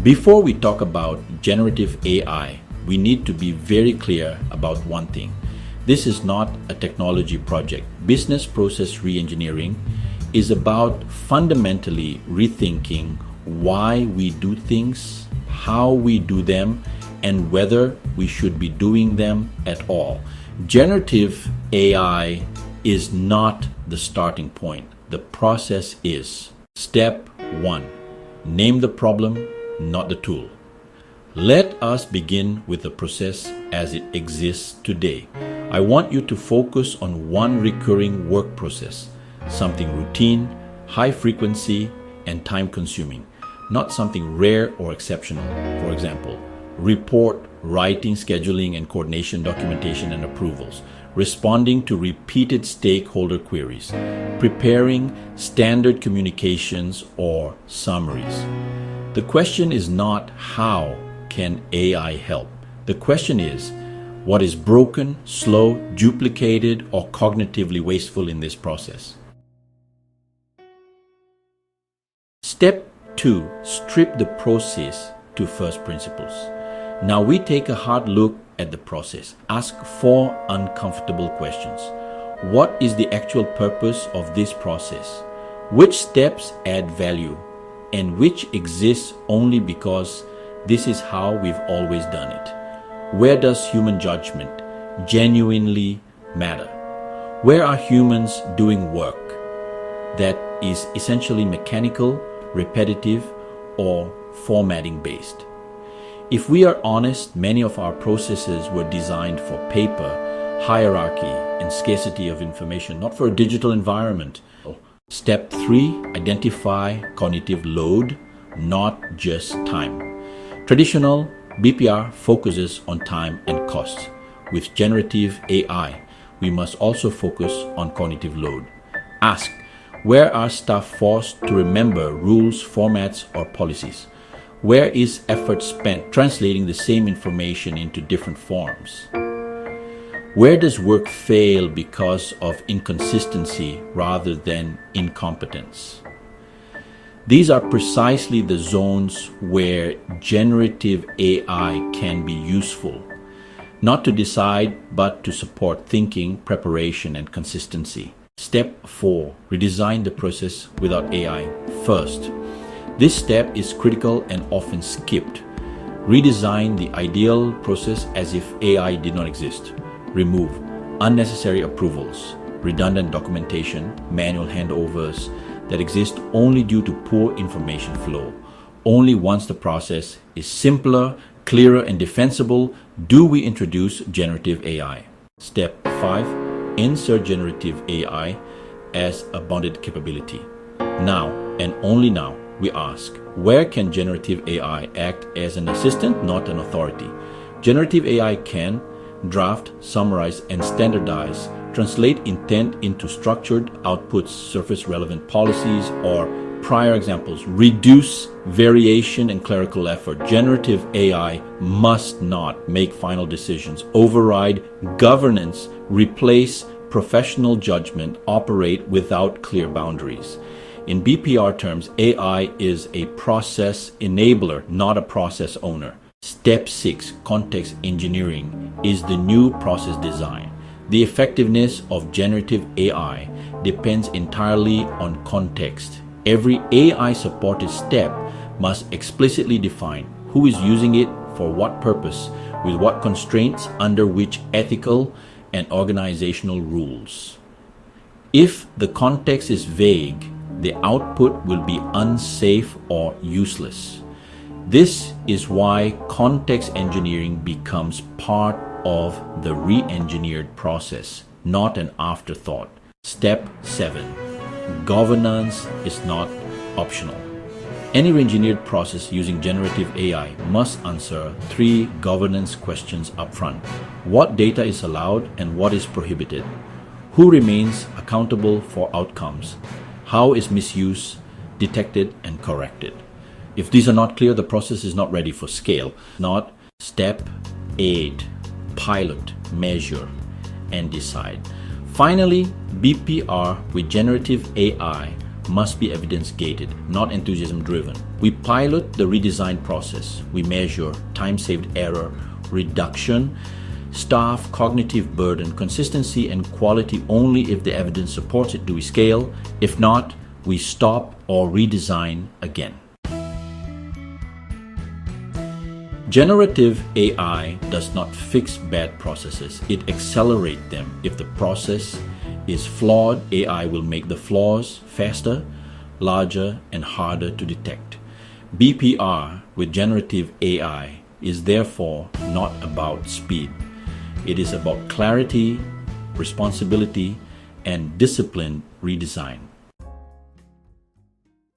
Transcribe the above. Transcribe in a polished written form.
Before we talk about generative AI, we need to be very clear about one thing. This is not a technology project. Business process reengineering is about fundamentally rethinking why we do things, how we do them, and whether we should be doing them at all. Generative AI is not the starting point. The process is. Step 1. Name the problem, not the tool. Let us begin with the process as it exists today. I want you to focus on one recurring work process, something routine, high frequency, and time consuming, not something rare or exceptional. For example, report, writing, scheduling and coordination, documentation and approvals, responding to repeated stakeholder queries, preparing standard communications or summaries. The question is not how can AI help? The question is, what is broken, slow, duplicated, or cognitively wasteful in this process? Step 2. Strip the process to first principles. Now we take a hard look at the process. Ask 4 uncomfortable questions. What is the actual purpose of this process? Which steps add value? And which exists only because this is how we've always done it? Where does human judgment genuinely matter? Where are humans doing work that is essentially mechanical, repetitive, or formatting based? If we are honest, many of our processes were designed for paper, hierarchy, and scarcity of information, not for a digital environment. Step 3. Identify cognitive load, not just time. Traditional BPR focuses on time and cost. With generative AI, we must also focus on cognitive load. Ask, where are staff forced to remember rules, formats, or policies? Where is effort spent translating the same information into different forms? Where does work fail because of inconsistency rather than incompetence? These are precisely the zones where generative AI can be useful, not to decide, but to support thinking, preparation, and consistency. Step 4. Redesign the process without AI first. This step is critical and often skipped. Redesign the ideal process as if AI did not exist. Remove unnecessary approvals, redundant documentation, manual handovers that exist only due to poor information flow. Only once the process is simpler, clearer, and defensible do we introduce generative AI. Step 5. Insert generative AI as a bonded capability. Now, and only now, we ask, where can generative AI act as an assistant, not an authority? Generative AI can draft, summarize, and standardize, translate intent into structured outputs, surface relevant policies, or prior examples, reduce variation and clerical effort. Generative AI must not make final decisions, override governance, replace professional judgment, operate without clear boundaries. In BPR terms, AI is a process enabler, not a process owner. Step 6, context engineering, is the new process design. The effectiveness of generative AI depends entirely on context. Every AI-supported step must explicitly define who is using it, for what purpose, with what constraints, under which ethical and organizational rules. If the context is vague, the output will be unsafe or useless. This is why context engineering becomes part of the re-engineered process, not an afterthought. Step 7. Governance is not optional. Any re-engineered process using generative AI must answer 3 governance questions upfront. What data is allowed and what is prohibited? Who remains accountable for outcomes? How is misuse detected and corrected? If these are not clear, the process is not ready for scale. Not step 8. Pilot, measure, and decide. Finally, BPR with generative AI must be evidence-gated, not enthusiasm-driven. We pilot the redesign process. We measure time-saved error reduction, staff cognitive burden, consistency, and quality only if the evidence supports it. Do we scale? If not, we stop or redesign again. Generative AI does not fix bad processes. It accelerates them. If the process is flawed, AI will make the flaws faster, larger, and harder to detect. BPR with generative AI is therefore not about speed. It is about clarity, responsibility, and disciplined redesign.